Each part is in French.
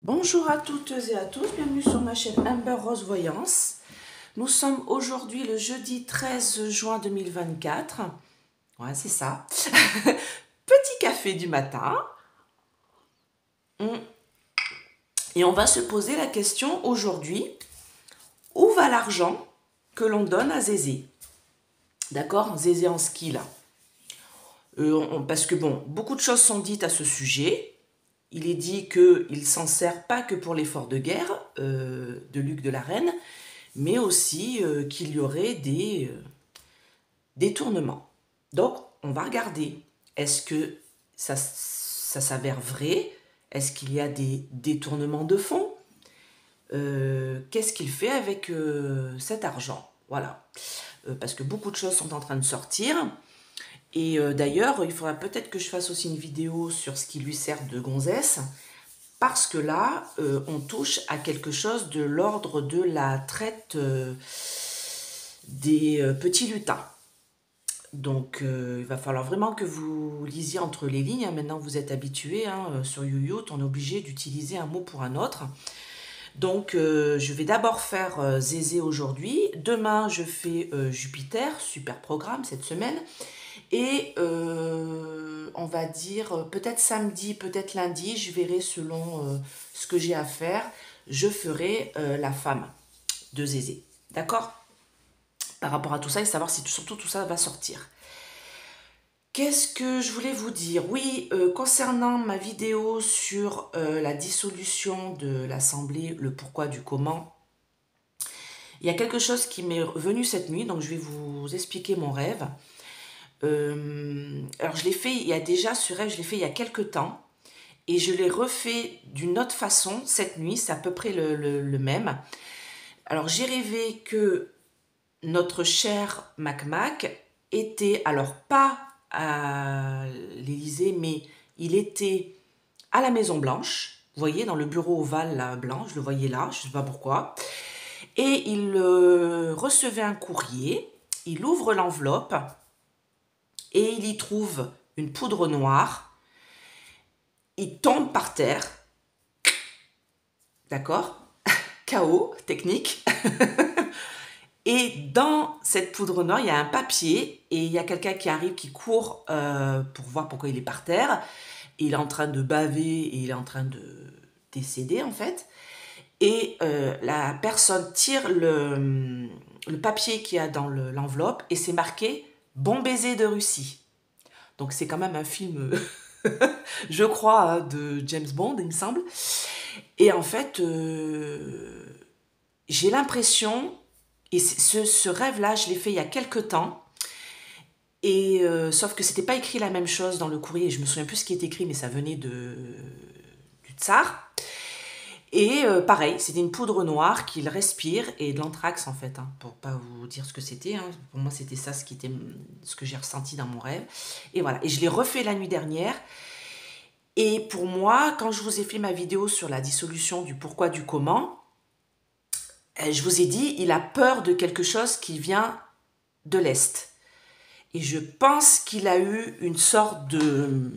Bonjour à toutes et à tous, bienvenue sur ma chaîne Amber Rose Voyance. Nous sommes aujourd'hui le jeudi 13 juin 2024. Ouais, c'est ça. Petit café du matin. Et on va se poser la question aujourd'hui, où va l'argent que l'on donne à Zézé? D'accord, Zézé en ski là. Parce que bon, beaucoup de choses sont dites à ce sujet. Il est dit qu'il ne s'en sert pas que pour l'effort de guerre de Luc de la Reine, mais aussi qu'il y aurait des détournements. Donc, on va regarder. Est-ce que ça s'avère vrai? Est-ce qu'il y a des détournements de fonds? Qu'est-ce qu'il fait avec cet argent? Voilà. Parce que beaucoup de choses sont en train de sortir. Et d'ailleurs, il faudra peut-être que je fasse aussi une vidéo sur ce qui lui sert de gonzesse, parce que là, on touche à quelque chose de l'ordre de la traite des petits lutins. Donc, il va falloir vraiment que vous lisiez entre les lignes. Maintenant, vous êtes habitués, sur YouYout, on est obligé d'utiliser un mot pour un autre. Donc, je vais d'abord faire Zézé aujourd'hui. Demain, je fais Jupiter, super programme cette semaine. Et on va dire peut-être samedi, peut-être lundi, je verrai selon ce que j'ai à faire, je ferai la femme de Zézé. D'accord? Par rapport à tout ça et savoir si surtout tout ça va sortir. Qu'est-ce que je voulais vous dire? Oui, concernant ma vidéo sur la dissolution de l'Assemblée, le pourquoi du comment, il y a quelque chose qui m'est venu cette nuit, donc je vais vous expliquer mon rêve. Alors je l'ai fait il y a déjà ce rêve, je l'ai fait il y a quelques temps et je l'ai refait d'une autre façon cette nuit, c'est à peu près le même. Alors j'ai rêvé que notre cher Mac était, alors pas à l'Élysée, mais il était à la Maison Blanche, vous voyez, dans le bureau ovale là, blanc, je le voyais là, je ne sais pas pourquoi, et il recevait un courrier, il ouvre l'enveloppe, et il y trouve une poudre noire, il tombe par terre, d'accord, KO, technique, et dans cette poudre noire, il y a un papier, et il y a quelqu'un qui arrive, qui court pour voir pourquoi il est par terre, il est en train de baver, et il est en train de décéder, en fait, et la personne tire le papier qu'il y a dans l'enveloppe, et c'est marqué « Bon baiser de Russie ». Donc c'est quand même un film, je crois, de James Bond, il me semble. Et en fait, j'ai l'impression, et ce rêve-là, je l'ai fait il y a quelques temps, et sauf que c'était pas écrit la même chose dans le courrier. Je me souviens plus ce qui est écrit, mais ça venait du tsar. Et pareil, c'était une poudre noire qu'il respire et de l'anthrax en fait, pour pas vous dire ce que c'était. Pour moi, c'était ça ce que j'ai ressenti dans mon rêve. Et voilà. Et je l'ai refait la nuit dernière. Et pour moi, quand je vous ai fait ma vidéo sur la dissolution du pourquoi du comment, je vous ai dit, il a peur de quelque chose qui vient de l'Est. Et je pense qu'il a eu une sorte de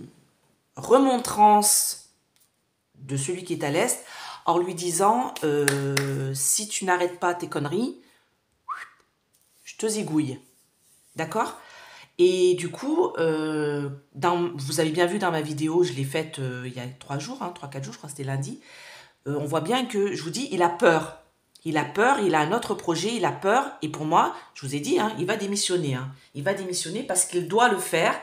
remontrance de celui qui est à l'Est, en lui disant si tu n'arrêtes pas tes conneries, je te zigouille. D'accord? Et du coup, vous avez bien vu dans ma vidéo, je l'ai faite il y a 3 jours, 3-4 jours, je crois que c'était lundi, on voit bien que, je vous dis, il a peur. Il a peur, il a un autre projet, il a peur. Et pour moi, je vous ai dit, il va démissionner. Il va démissionner parce qu'il doit le faire.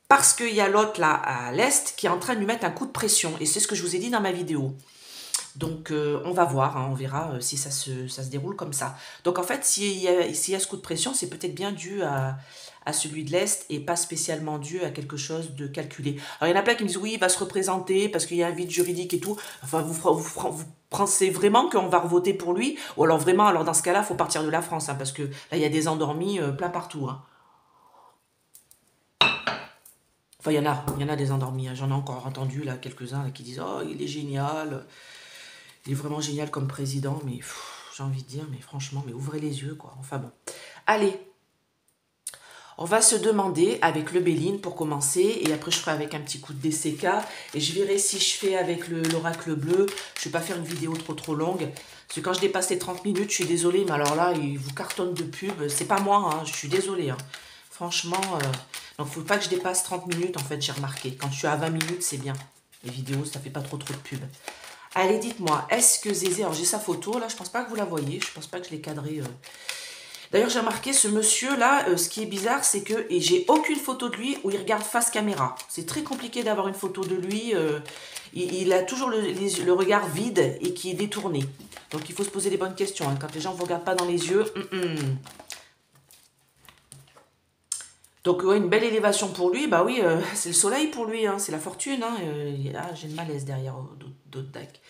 Parce qu'il y a l'autre là à l'Est qui est en train de lui mettre un coup de pression. Et c'est ce que je vous ai dit dans ma vidéo. Donc on va voir, on verra si ça se déroule comme ça. Donc en fait, s'il y a ce coup de pression, c'est peut-être bien dû à celui de l'Est et pas spécialement dû à quelque chose de calculé. Alors il y en a plein qui me disent oui, il va se représenter parce qu'il y a un vide juridique et tout. Enfin, vous pensez vraiment qu'on va voter pour lui? Ou alors vraiment, alors dans ce cas-là, il faut partir de la France, parce que là, il y a des endormis plein partout. Enfin, il y en a des endormis. J'en ai encore entendu là quelques-uns qui disent oh, il est génial. Il est vraiment génial comme président, mais j'ai envie de dire, mais franchement, mais ouvrez les yeux, quoi. Enfin bon. Allez, On va se demander avec le Béline pour commencer. Et après, je ferai avec un petit coup de DCK. Et je verrai si je fais avec l'oracle bleu. Je ne vais pas faire une vidéo trop longue. Parce que quand je dépasse les 30 minutes, je suis désolée. Mais alors là, il vous cartonne de pub. C'est pas moi, hein, je suis désolée. Hein. Franchement, donc il ne faut pas que je dépasse 30 minutes, en fait, j'ai remarqué. Quand je suis à 20 minutes, c'est bien. Les vidéos, ça fait pas trop de pub. Allez, dites-moi, est-ce que Zézé... Alors, j'ai sa photo, là, je pense pas que vous la voyez. Je pense pas que je l'ai cadrée... D'ailleurs, j'ai remarqué, ce monsieur-là, ce qui est bizarre, c'est que et j'ai aucune photo de lui où il regarde face caméra. C'est très compliqué d'avoir une photo de lui. Il a toujours le regard vide et qui est détourné. Donc, il faut se poser les bonnes questions. Hein. Quand les gens ne vous regardent pas dans les yeux... Donc, ouais, une belle élévation pour lui. Bah oui, c'est le soleil pour lui. Hein, c'est la fortune. Hein, j'ai le malaise derrière d'autres decks.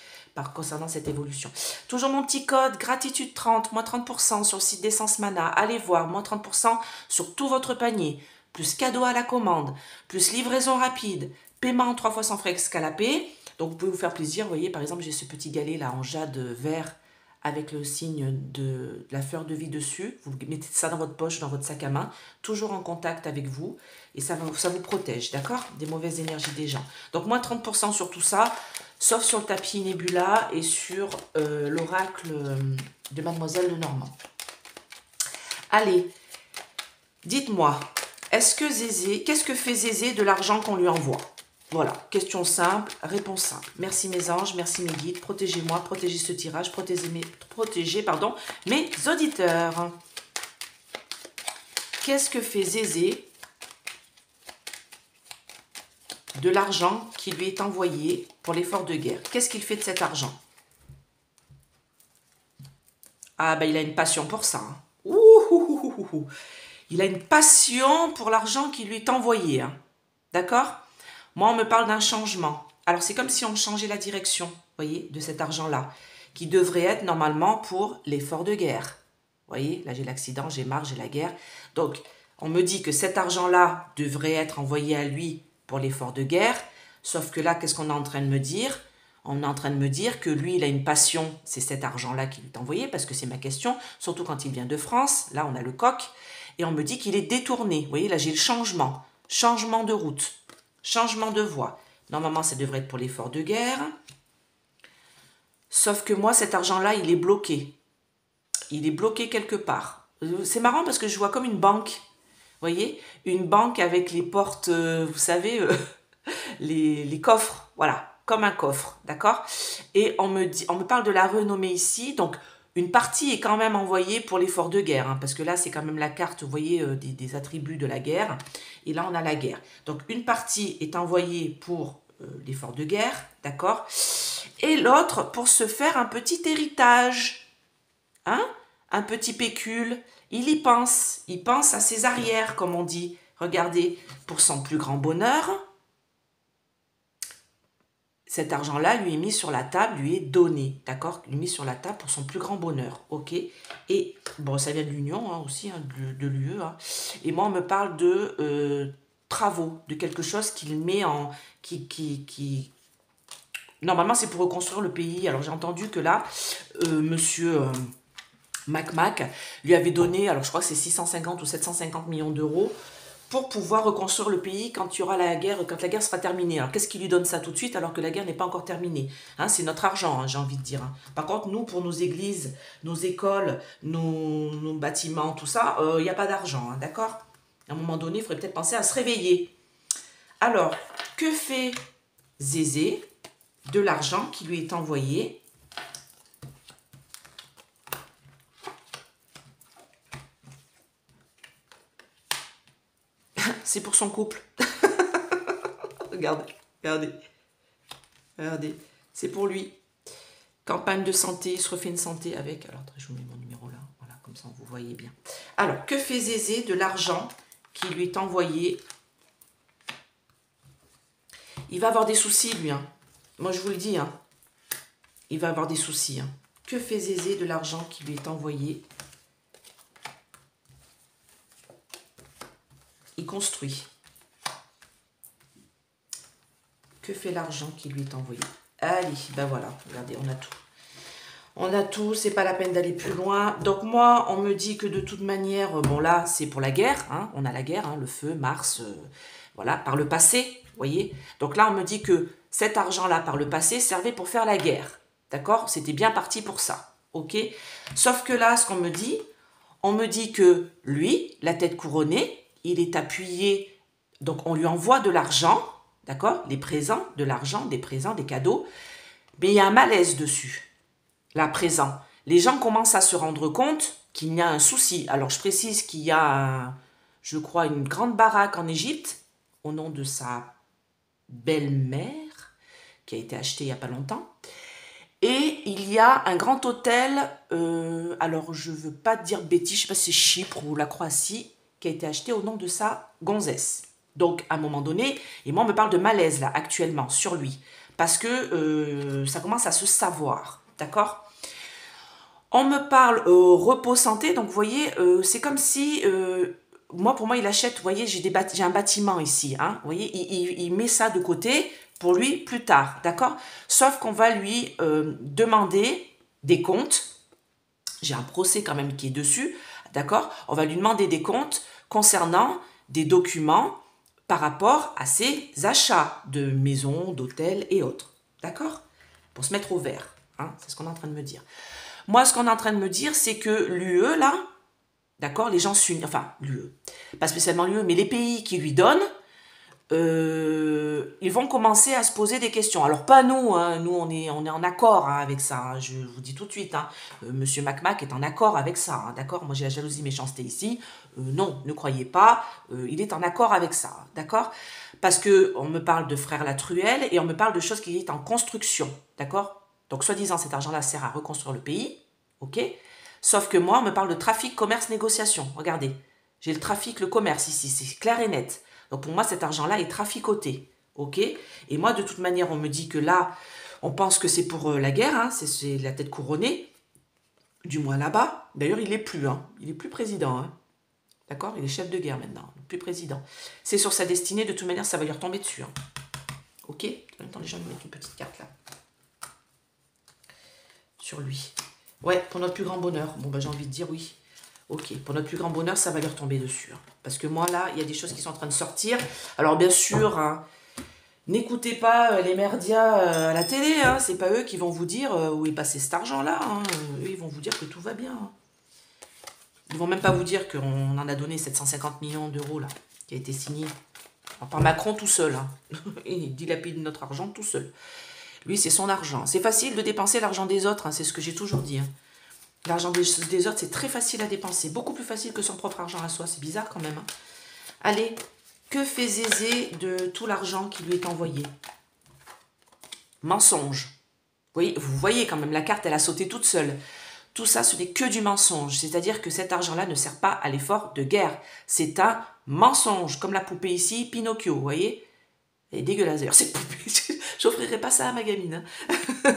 Concernant cette évolution. Toujours mon petit code, gratitude 30, moins 30% sur le site d'Essence Mana. Allez voir, moins 30% sur tout votre panier. Plus cadeau à la commande, plus livraison rapide, paiement 3 fois sans frais escalapé. Donc vous pouvez vous faire plaisir. Vous voyez, par exemple, j'ai ce petit galet là en jade vert avec le signe de la fleur de vie dessus. Vous mettez ça dans votre poche, dans votre sac à main, toujours en contact avec vous. Et ça vous protège, d'accord? Des mauvaises énergies des gens. Donc moins 30% sur tout ça. Sauf sur le tapis Nebula et sur l'oracle de Mademoiselle Lenormand. Allez, dites-moi, qu'est-ce que fait Zézé de l'argent qu'on lui envoie? Voilà, question simple, réponse simple. Merci mes anges, merci mes guides, protégez-moi, protégez ce tirage, protégez mes auditeurs. Qu'est-ce que fait Zézé de l'argent qui lui est envoyé pour l'effort de guerre? Qu'est-ce qu'il fait de cet argent? Ah, ben il a une passion pour ça. Hein. Il a une passion pour l'argent qui lui est envoyé. Hein. D'accord? Moi, on me parle d'un changement. Alors, c'est comme si on changeait la direction, vous voyez, de cet argent-là, qui devrait être normalement pour l'effort de guerre. Vous voyez, là, j'ai l'accident, j'ai marre, j'ai la guerre. Donc, on me dit que cet argent-là devrait être envoyé à lui pour l'effort de guerre, sauf que là, qu'est-ce qu'on est en train de me dire? On est en train de me dire que lui, il a une passion, c'est cet argent-là qui lui est envoyé, parce que c'est ma question, surtout quand il vient de France, là, on a le coq, et on me dit qu'il est détourné. Vous voyez, là, j'ai le changement de route, changement de voie. Normalement, ça devrait être pour l'effort de guerre, sauf que moi, cet argent-là, il est bloqué. Il est bloqué quelque part. C'est marrant parce que je vois comme une banque. Vous voyez, une banque avec les portes, vous savez, les coffres, voilà, comme un coffre, d'accord? Et on me parle de la renommée ici, donc une partie est quand même envoyée pour l'effort de guerre, hein, parce que là, c'est quand même la carte, vous voyez, des attributs de la guerre, et là, on a la guerre. Donc, une partie est envoyée pour l'effort de guerre, d'accord? Et l'autre pour se faire un petit héritage, hein? Un petit pécule. Il pense à ses arrières, comme on dit. Regardez, pour son plus grand bonheur, cet argent-là lui est mis sur la table, lui est donné, d'accord? Lui est mis sur la table pour son plus grand bonheur, ok? Et, bon, ça vient de l'Union hein, aussi, hein, de l'UE. Hein. Et moi, on me parle de travaux, de quelque chose qu'il met en... Normalement, c'est pour reconstruire le pays. Alors, j'ai entendu que là, monsieur... Mac lui avait donné, alors je crois que c'est 650 ou 750 millions d'euros pour pouvoir reconstruire le pays quand il y aura la guerre, quand la guerre sera terminée. Alors qu'est-ce qui lui donne ça tout de suite alors que la guerre n'est pas encore terminée? Hein, c'est notre argent, hein, j'ai envie de dire. Hein. Par contre, nous, pour nos églises, nos écoles, nos bâtiments, tout ça, il n'y a pas d'argent, hein, d'accord? À un moment donné, il faudrait peut-être penser à se réveiller. Alors, que fait Zézé de l'argent qui lui est envoyé ? C'est pour son couple. Regardez, regardez. Regardez, c'est pour lui. Campagne de santé, il se refait une santé avec... Alors, je vous mets mon numéro là. Voilà, comme ça, vous voyez bien. Alors, que fait Zézé de l'argent qui lui est envoyé? Il va avoir des soucis, lui. Hein. Moi, je vous le dis. Hein. Il va avoir des soucis. Hein. Que fait Zézé de l'argent qui lui est envoyé? Il construit. Que fait l'argent qui lui est envoyé? Allez, ben voilà, regardez, on a tout. On a tout, c'est pas la peine d'aller plus loin. Donc moi, on me dit que de toute manière, bon là, c'est pour la guerre, hein, on a la guerre, hein, le feu, Mars, voilà, par le passé, vous voyez. Donc là, on me dit que cet argent-là, par le passé, servait pour faire la guerre, d'accord? C'était bien parti pour ça, ok? Sauf que là, ce qu'on me dit, on me dit que lui, la tête couronnée, il est appuyé, donc on lui envoie de l'argent, d'accord? Les présents, de l'argent, des présents, des cadeaux, mais il y a un malaise dessus. Là, présent. Les gens commencent à se rendre compte qu'il y a un souci. Alors, je précise qu'il y a, je crois, une grande baraque en Égypte, au nom de sa belle-mère, qui a été achetée il n'y a pas longtemps. Et il y a un grand hôtel, alors je ne veux pas dire bêtise, je ne sais pas si c'est Chypre ou la Croatie, qui a été acheté au nom de sa gonzesse. Donc, à un moment donné, et moi, on me parle de malaise, là, actuellement, sur lui. Parce que ça commence à se savoir, d'accord? On me parle repos santé, donc vous voyez, c'est comme si, moi pour moi il achète, vous voyez, j'ai un bâtiment ici, hein, vous voyez, il met ça de côté pour lui plus tard, d'accord? Sauf qu'on va lui demander des comptes, j'ai un procès quand même qui est dessus, d'accord? On va lui demander des comptes concernant des documents par rapport à ses achats de maisons, d'hôtels et autres, d'accord? Pour se mettre au vert, hein, c'est ce qu'on est en train de me dire. Moi, ce qu'on est en train de me dire, c'est que l'UE, là, d'accord, les gens s'unissent, enfin, l'UE, pas spécialement l'UE, mais les pays qui lui donnent, ils vont commencer à se poser des questions. Alors, pas nous, hein, nous, on est en accord hein, avec ça, hein, je vous dis tout de suite, hein, Monsieur Mac est en accord avec ça, hein, d'accord, moi j'ai la jalousie, méchanceté ici, non, ne croyez pas, il est en accord avec ça, d'accord, parce que on me parle de Frère Latruelle et on me parle de choses qui sont en construction, d'accord. Donc, soi-disant, cet argent-là sert à reconstruire le pays, ok? Sauf que moi, on me parle de trafic, commerce, négociation. Regardez, j'ai le trafic, le commerce ici, c'est clair et net. Donc, pour moi, cet argent-là est traficoté, ok? Et moi, de toute manière, on me dit que là, on pense que c'est pour la guerre, hein, c'est la tête couronnée, du moins là-bas. D'ailleurs, il n'est plus, hein, il n'est plus président, hein. D'accord? Il est chef de guerre maintenant, plus président. C'est sur sa destinée, de toute manière, ça va lui retomber dessus, hein. Ok? En même temps, les gens me mettent une petite carte là. Sur lui. Ouais, pour notre plus grand bonheur. Bon, ben j'ai envie de dire oui. Ok, pour notre plus grand bonheur, ça va lui retomber dessus. Hein. Parce que moi, là, il y a des choses qui sont en train de sortir. Alors, bien sûr, hein, n'écoutez pas les merdias à la télé. Hein, c'est pas eux qui vont vous dire où est passé cet argent-là. Hein. Eux, ils vont vous dire que tout va bien. Hein. Ils vont même pas vous dire qu'on en a donné 750 millions d'euros, là, qui a été signé par Macron tout seul. Hein. Il dilapide notre argent tout seul. Lui, c'est son argent. C'est facile de dépenser l'argent des autres, hein, c'est ce que j'ai toujours dit. Hein. L'argent des autres, c'est très facile à dépenser. Beaucoup plus facile que son propre argent à soi. C'est bizarre quand même. Hein. Allez, que fait Zézé de tout l'argent qui lui est envoyé? Mensonge. Vous voyez quand même, la carte, elle a sauté toute seule. Tout ça, ce n'est que du mensonge. C'est-à-dire que cet argent-là ne sert pas à l'effort de guerre. C'est un mensonge. Comme la poupée ici, Pinocchio, vous voyez? Elle est dégueulasse d'ailleurs, cette poupée. J'offrirai pas ça à ma gamine. Hein.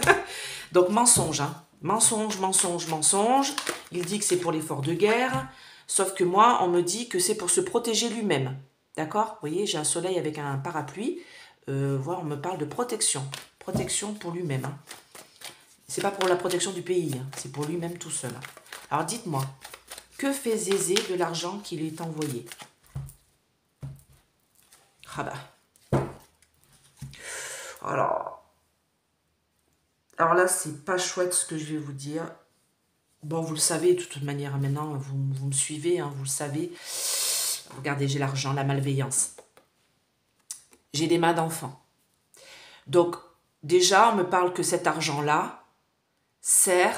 Donc, mensonge. Hein. Mensonge, mensonge, mensonge. Il dit que c'est pour l'effort de guerre. Sauf que moi, on me dit que c'est pour se protéger lui-même. D'accord? Vous voyez, j'ai un soleil avec un parapluie. Voilà, on me parle de protection. Protection pour lui-même. Hein. C'est pas pour la protection du pays. Hein. C'est pour lui-même tout seul. Hein. Alors, dites-moi, que fait Zézé de l'argent qui lui est envoyé? Ah bah. Alors là, c'est pas chouette ce que je vais vous dire. Bon, vous le savez de toute manière, maintenant, vous me suivez, hein, vous le savez. Regardez, j'ai l'argent, la malveillance. J'ai des mains d'enfant. Donc, déjà, on me parle que cet argent-là sert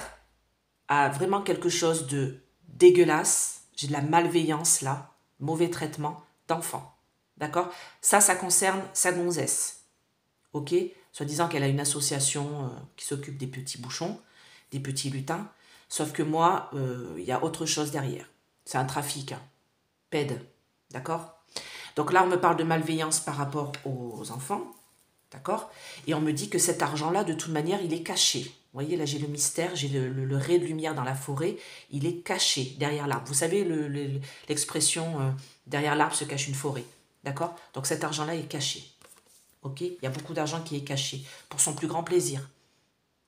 à vraiment quelque chose de dégueulasse. J'ai de la malveillance, là, mauvais traitement d'enfant. D'accord? Ça concerne sa gonzesse. Ok? Soit disant qu'elle a une association qui s'occupe des petits bouchons, des petits lutins. Sauf que moi, il y a autre chose derrière. C'est un trafic. Hein. Pède. D'accord? Donc là, on me parle de malveillance par rapport aux enfants. D'accord? Et on me dit que cet argent-là, de toute manière, il est caché. Vous voyez, là, j'ai le mystère, j'ai le ray de lumière dans la forêt. Il est caché derrière l'arbre. Vous savez, l'expression derrière l'arbre se cache une forêt. D'accord? Donc cet argent-là est caché. Ok? Il y a beaucoup d'argent qui est caché pour son plus grand plaisir.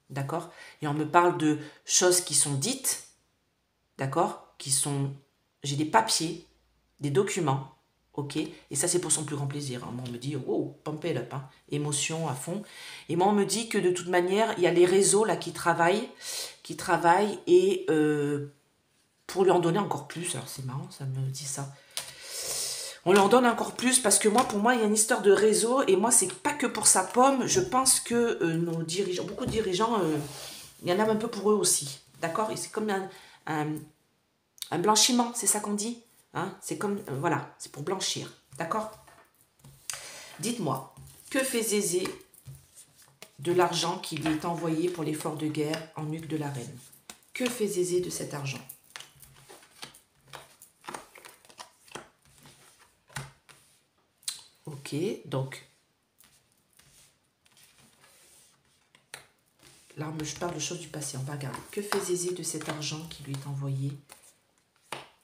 d'accord? Et on me parle de choses qui sont dites, d'accord? Qui sont... J'ai des papiers, des documents, ok? Et ça, c'est pour son plus grand plaisir. Hein. Moi, on me dit, oh, pump it up, hein. Émotion à fond. Et moi, on me dit que de toute manière, il y a les réseaux là qui travaillent et pour lui en donner encore plus. Alors, c'est marrant, ça me dit ça. On lui en donne encore plus parce que moi, pour moi, il y a une histoire de réseau et moi, c'est pas que pour sa pomme. Je pense que nos dirigeants, beaucoup de dirigeants, il y en a un peu pour eux aussi, d'accord? Et c'est comme un blanchiment, c'est ça qu'on dit, hein? C'est comme, voilà, c'est pour blanchir, d'accord? Dites-moi, que fait Zézé de l'argent qui lui est envoyé pour l'effort de guerre en nuque de la reine? Que fait Zézé de cet argent? Ok, donc, là, je parle de choses du passé, on va regarder. Que fait Zézé de cet argent qui lui est envoyé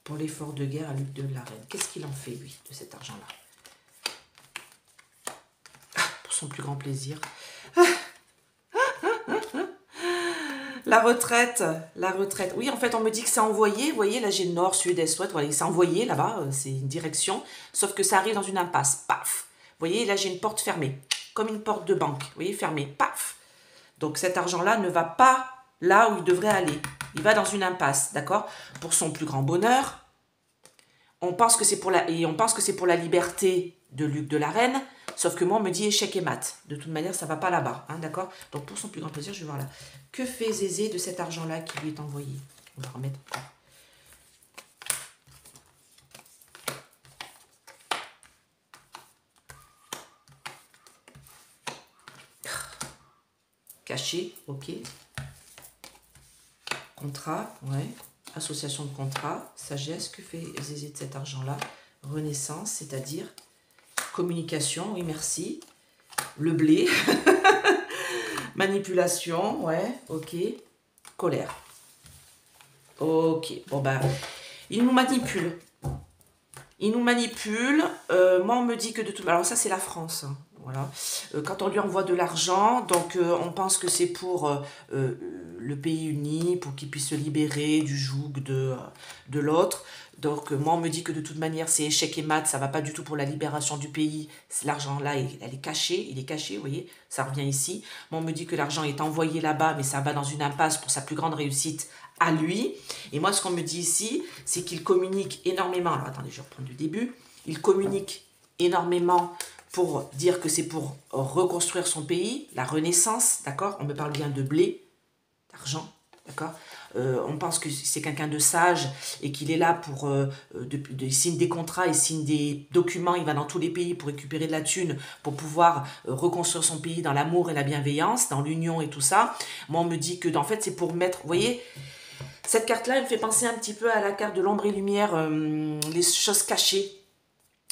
pour l'effort de guerre à Luc de la Reine? Qu'est-ce qu'il en fait, lui, de cet argent-là? Pour son plus grand plaisir. La retraite, la retraite. Oui, en fait, on me dit que c'est envoyé. Vous voyez, là, j'ai le nord, sud, est, ouest. Voilà, c'est envoyé là-bas, c'est une direction. Sauf que ça arrive dans une impasse. Paf. Vous voyez, là, j'ai une porte fermée. Comme une porte de banque. Vous voyez, fermée. Paf. Donc, cet argent-là ne va pas là où il devrait aller. Il va dans une impasse, d'accord? Pour son plus grand bonheur. On pense que c'est pour la liberté de Luc de la Reine. Sauf que moi, on me dit échec et mat. De toute manière, ça ne va pas là-bas, hein, d'accord? Donc, pour son plus grand plaisir, je vais voir là. Que fait Zézé de cet argent-là qui lui est envoyé? On va remettre encore. Caché, ok. Contrat, ouais. Association de contrat. Sagesse, que fait Zézé de cet argent-là? Renaissance, c'est-à-dire communication, oui, merci. Le blé. Manipulation, ouais, ok. Colère. Ok, bon ben, il nous manipule. Il nous manipule. Moi, on me dit que de tout... Alors ça, c'est la France, hein, voilà. Quand on lui envoie de l'argent, donc on pense que c'est pour le pays uni, pour qu'il puisse se libérer du joug de l'autre. Donc moi, on me dit que de toute manière, c'est échec et mat, ça va pas du tout pour la libération du pays. L'argent là, il est caché, vous voyez, ça revient ici. Moi, on me dit que l'argent est envoyé là-bas, mais ça va dans une impasse pour sa plus grande réussite à lui. Et moi, ce qu'on me dit ici, c'est qu'il communique énormément. Alors attendez, je vais reprendre du début. Il communique énormément pour dire que c'est pour reconstruire son pays, la renaissance, d'accord? On me parle bien de blé, d'argent, d'accord? On pense que c'est quelqu'un de sage et qu'il est là pour... il signe des contrats, il signe des documents, il va dans tous les pays pour récupérer de la thune, pour pouvoir reconstruire son pays dans l'amour et la bienveillance, dans l'union et tout ça. Moi, on me dit que, en fait, c'est pour mettre... Vous voyez, cette carte-là, elle me fait penser un petit peu à la carte de l'ombre et lumière, les choses cachées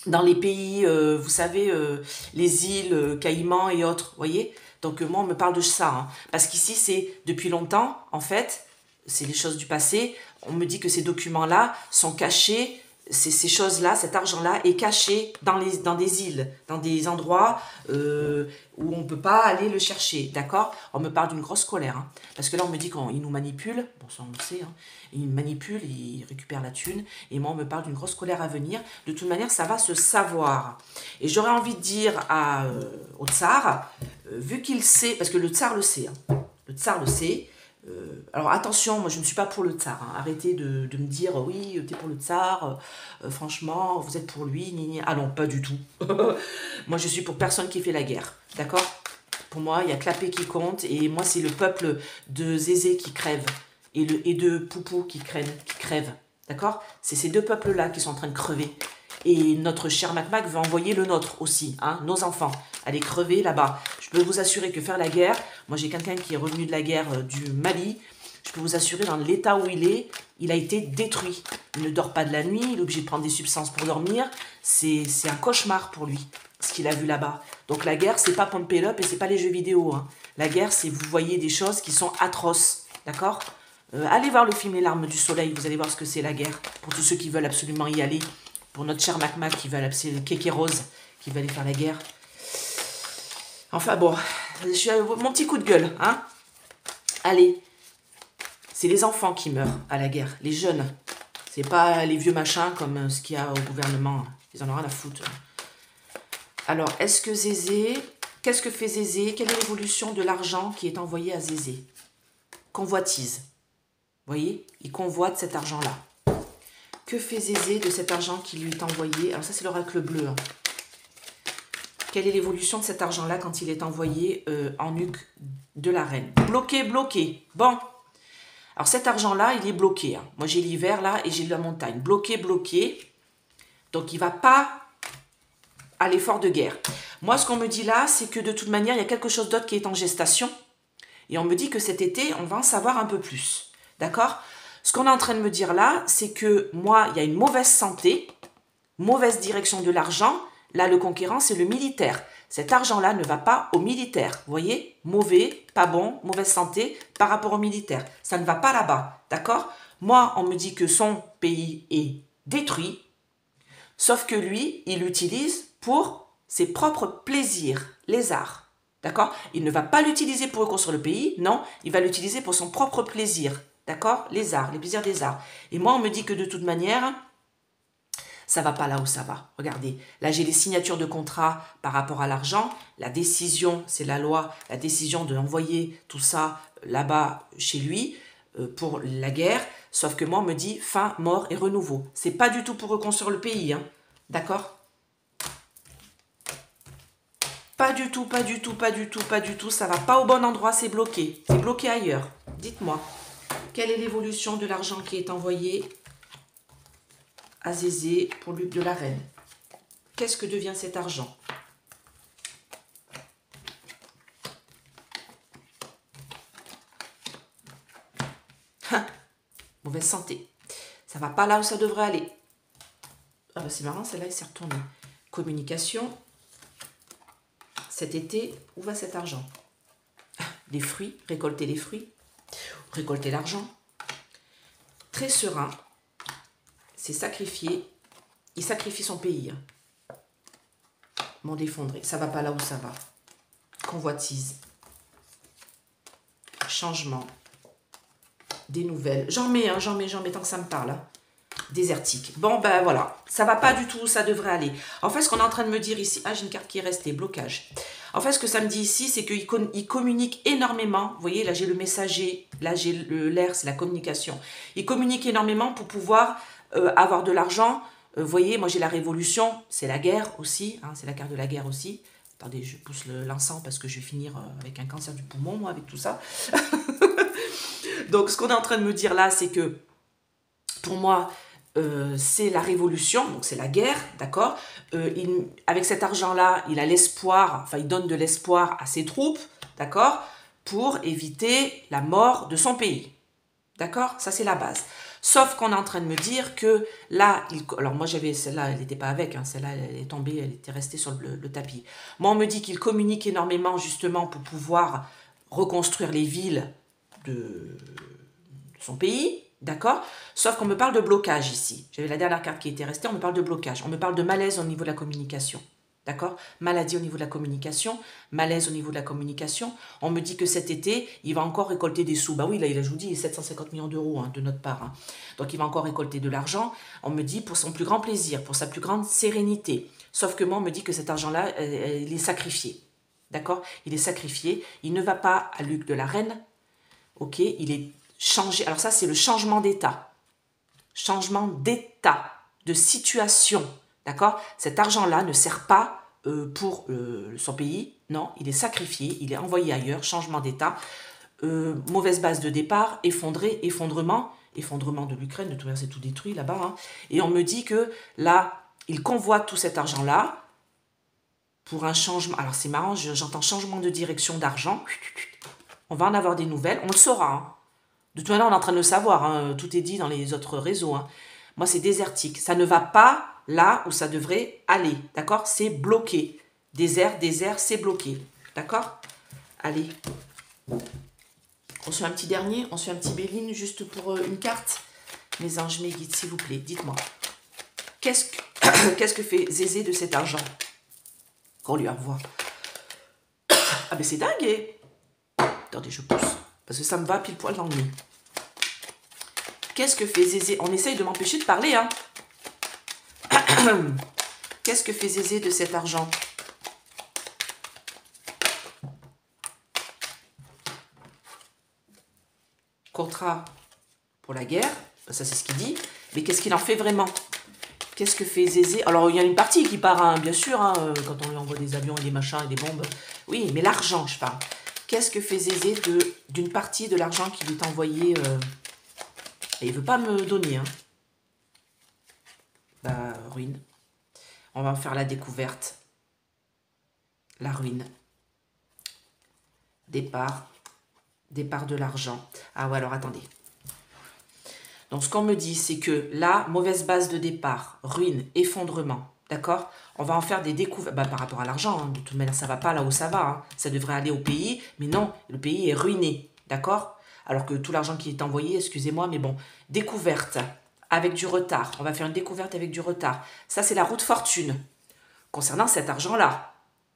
dans les pays, vous savez, les îles, Caïmans et autres, vous voyez? Donc moi, on me parle de ça, hein, parce qu'ici, c'est depuis longtemps, en fait, c'est les choses du passé, on me dit que ces documents-là sont cachés, ces choses-là, cet argent-là est caché dans des îles, dans des endroits où on ne peut pas aller le chercher, d'accord? On me parle d'une grosse colère, hein, parce que là, on me dit qu'il nous manipule, bon, ça on le sait, hein, il manipule, il récupère la thune, et moi, on me parle d'une grosse colère à venir. De toute manière, ça va se savoir. Et j'aurais envie de dire au tsar, vu qu'il sait, parce que le tsar le sait, hein, le tsar le sait. Alors attention, moi je ne suis pas pour le tsar, hein. Arrêtez de me dire oui, t'es pour le tsar, franchement, vous êtes pour lui, ah non, pas du tout. Moi je suis pour personne qui fait la guerre, d'accord? Pour moi, il n'y a que la paix qui compte, et moi c'est le peuple de Zézé qui crève, et de Poupou qui crève, d'accord? C'est ces deux peuples-là qui sont en train de crever. Et notre cher Mac veut envoyer le nôtre aussi, hein, nos enfants, aller crever là-bas. Je peux vous assurer que faire la guerre, moi j'ai quelqu'un qui est revenu de la guerre du Mali, je peux vous assurer dans l'état où il a été détruit. Il ne dort pas de la nuit, il est obligé de prendre des substances pour dormir, c'est un cauchemar pour lui, ce qu'il a vu là-bas. Donc la guerre, c'est pas Pump It Up et c'est pas les jeux vidéo, hein. La guerre, c'est vous voyez des choses qui sont atroces, d'accord? Allez voir le film Les Larmes du Soleil, vous allez voir ce que c'est la guerre, pour tous ceux qui veulent absolument y aller. Pour notre cher Mac qui va l'appeler Kéké Rose, qui va aller faire la guerre. Enfin bon, mon petit coup de gueule, hein. Allez, c'est les enfants qui meurent à la guerre, les jeunes. C'est pas les vieux machins comme ce qu'il y a au gouvernement. Ils en ont rien à foutre. Alors, est-ce que Zézé... Qu'est-ce que fait Zézé? Quelle est l'évolution de l'argent qui est envoyé à Zézé? Convoitise. Vous voyez? Il convoite cet argent-là. Que fait Zézé de cet argent qui lui est envoyé? Alors ça, c'est l'oracle bleu. Hein. Quelle est l'évolution de cet argent-là quand il est envoyé en nuque de la reine? Bloqué, bloqué. Bon. Alors cet argent-là, il est bloqué. Hein. Moi, j'ai l'hiver là et j'ai la montagne. Bloqué, bloqué. Donc, il ne va pas à l'effort de guerre. Moi, ce qu'on me dit là, c'est que de toute manière, il y a quelque chose d'autre qui est en gestation. Et on me dit que cet été, on va en savoir un peu plus. D'accord? Ce qu'on est en train de me dire là, c'est que moi, il y a une mauvaise santé, mauvaise direction de l'argent. Là, le conquérant, c'est le militaire. Cet argent-là ne va pas au militaire. Vous voyez? Mauvais, pas bon, mauvaise santé par rapport au militaire. Ça ne va pas là-bas. D'accord? Moi, on me dit que son pays est détruit. Sauf que lui, il l'utilise pour ses propres plaisirs, les arts. D'accord? Il ne va pas l'utiliser pour reconstruire le pays, non, il va l'utiliser pour son propre plaisir. D'accord? Les arts, les plaisirs des arts. Et moi, on me dit que de toute manière, ça va pas là où ça va. Regardez, là, j'ai les signatures de contrat par rapport à l'argent. La décision, c'est la loi, la décision de envoyer tout ça là-bas chez lui pour la guerre. Sauf que moi, on me dit fin, mort et renouveau. C'est pas du tout pour reconstruire le pays. Hein. D'accord? Pas du tout, pas du tout, pas du tout, pas du tout. Ça va pas au bon endroit, c'est bloqué. C'est bloqué ailleurs. Dites-moi, quelle est l'évolution de l'argent qui est envoyé à Zézé pour Luc de la Reine? Qu'est-ce que devient cet argent? Mauvaise santé. Ça va pas là où ça devrait aller. Ah bah c'est marrant, celle-là, elle s'est retournée. Communication. Cet été, où va cet argent? Des fruits, récolter les fruits, récolter l'argent. Très serein, c'est sacrifié. Il sacrifie son pays. Hein. Monde effondré, ça va pas là où ça va. Convoitise. Changement. Des nouvelles. J'en mets, tant que ça me parle. Hein. Désertique. Bon, ben voilà. Ça va pas du tout, ça devrait aller. En fait, ce qu'on est en train de me dire ici... Ah, j'ai une carte qui est restée, blocage. En fait, ce que ça me dit ici, c'est qu'il communique énormément. Vous voyez, là, j'ai le messager. Là, j'ai l'air, c'est la communication. Il communique énormément pour pouvoir avoir de l'argent. Vous voyez, moi, j'ai la révolution. C'est la guerre aussi. Hein, c'est la carte de la guerre aussi. Attendez, je pousse l'encens parce que je vais finir avec un cancer du poumon, moi, avec tout ça. Donc, ce qu'on est en train de me dire là, c'est que, pour moi... c'est la révolution, donc c'est la guerre, d'accord. Avec cet argent-là, il a l'espoir, enfin il donne de l'espoir à ses troupes, d'accord, pour éviter la mort de son pays, d'accord. Ça c'est la base. Sauf qu'on est en train de me dire que là, alors moi j'avais celle-là, elle n'était pas avec, hein, celle-là elle est tombée, elle était restée sur le tapis. Moi on me dit qu'il communique énormément justement pour pouvoir reconstruire les villes de son pays. D'accord? Sauf qu'on me parle de blocage ici. J'avais la dernière carte qui était restée, on me parle de blocage. On me parle de malaise au niveau de la communication. D'accord? Maladie au niveau de la communication, malaise au niveau de la communication. On me dit que cet été, il va encore récolter des sous. Bah oui, là, je vous dis, 750 millions d'euros hein, de notre part. Hein. Donc, il va encore récolter de l'argent. On me dit pour son plus grand plaisir, pour sa plus grande sérénité. Sauf que moi, on me dit que cet argent-là, il est sacrifié. D'accord? Il est sacrifié. Il ne va pas à Luc de la Reine. Ok? Il est changer. Alors ça, c'est le changement d'état. Changement d'état, de situation. D'accord? Cet argent-là ne sert pas pour son pays. Non, il est sacrifié, il est envoyé ailleurs. Changement d'état. Mauvaise base de départ, effondrement de l'Ukraine. De toute façon, c'est tout détruit là-bas. Hein. Et on me dit que là, il convoite tout cet argent-là pour un changement. Alors c'est marrant, j'entends changement de direction d'argent. On va en avoir des nouvelles. On le saura. Hein. De toute manière, on est en train de le savoir, hein. Tout est dit dans les autres réseaux. Hein. Moi, c'est désertique. Ça ne va pas là où ça devrait aller, d'accord? C'est bloqué. Désert, c'est bloqué, d'accord? Allez. On suit un petit dernier, on suit un petit Béline juste pour une carte. Mes anges, mes guides, s'il vous plaît, dites-moi. Qu'est-ce que fait Zézé de cet argent qu'on lui envoie? Ah ben c'est dingue, hein. Attendez, je pousse. Parce que ça me va pile poil dans le nez. Qu'est-ce que fait Zézé? On essaye de m'empêcher de parler, hein. Qu'est-ce que fait Zézé de cet argent? Contrat pour la guerre, ça c'est ce qu'il dit. Mais qu'est-ce qu'il en fait vraiment? Qu'est-ce que fait Zézé? Alors il y a une partie qui part, hein, bien sûr, hein, quand on lui envoie des avions et des machins et des bombes. Oui, mais l'argent, je parle. Qu'est-ce que fait Zézé d'une partie de l'argent qui lui est envoyé et il ne veut pas me donner, hein. Bah, ruine. On va faire la découverte. La ruine. Départ. Départ de l'argent. Ah ouais, alors attendez. Donc ce qu'on me dit, c'est que là, mauvaise base de départ, ruine, effondrement. D'accord? On va en faire des découvertes. Bah, par rapport à l'argent, hein, de toute manière, ça ne va pas là où ça va. Hein. Ça devrait aller au pays. Mais non, le pays est ruiné. D'accord? Alors que tout l'argent qui est envoyé, excusez-moi, mais bon. Découverte avec du retard. On va faire une découverte avec du retard. Ça, c'est la roue de fortune. Concernant cet argent-là.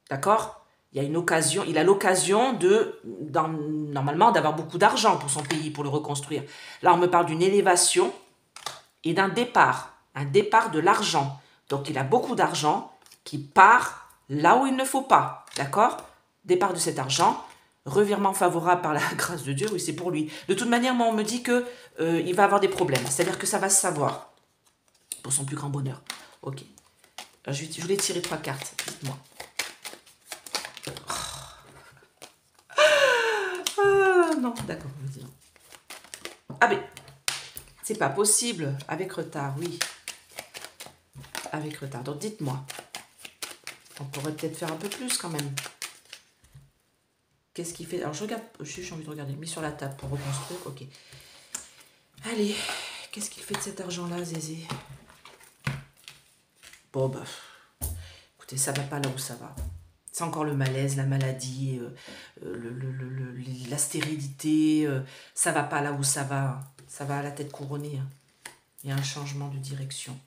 D'accord? Il y a une occasion, il a l'occasion normalement, d'avoir beaucoup d'argent pour son pays, pour le reconstruire. Là, on me parle d'une élévation et d'un départ. Un départ de l'argent. Donc, il a beaucoup d'argent qui part là où il ne faut pas. D'accord? Départ de cet argent. Revirement favorable par la grâce de Dieu, oui, c'est pour lui. De toute manière, moi, on me dit que il va avoir des problèmes. C'est-à-dire que ça va se savoir. Pour son plus grand bonheur. Ok. Alors, je voulais tirer 3 cartes. Dites-moi. Ah, non, d'accord. Ah, mais c'est pas possible. Avec retard, oui. Avec retard. Donc, dites-moi. On pourrait peut-être faire un peu plus quand même. Qu'est-ce qu'il fait? Alors, je regarde. J'ai envie de regarder. Mis sur la table pour reconstruire. Ok. Allez. Qu'est-ce qu'il fait de cet argent-là, Zézé? Bon, bah. Écoutez, ça va pas là où ça va. C'est encore le malaise, la maladie, la stérilité. Ça va pas là où ça va. Ça va à la tête couronnée. Hein. Il y a un changement de direction.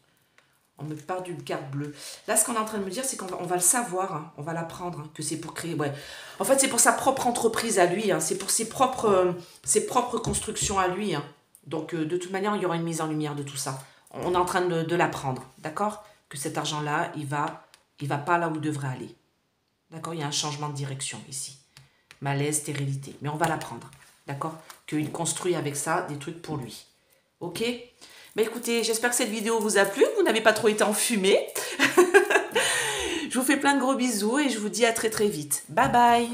On me parle d'une carte bleue. Là, ce qu'on est en train de me dire, c'est qu'on va le savoir. Hein. On va l'apprendre. Hein, que c'est pour créer... Ouais. En fait, c'est pour sa propre entreprise à lui. Hein. C'est pour ses propres constructions à lui. Hein. Donc, de toute manière, il y aura une mise en lumière de tout ça. On est en train de l'apprendre. D'accord? Que cet argent-là, il va pas là où il devrait aller. D'accord? Il y a un changement de direction ici. Malaise, stérilité. Mais on va l'apprendre. D'accord? Qu'il construit avec ça des trucs pour lui. Ok? Bah écoutez, j'espère que cette vidéo vous a plu. Vous n'avez pas trop été enfumé. Je vous fais plein de gros bisous et je vous dis à très très vite. Bye bye!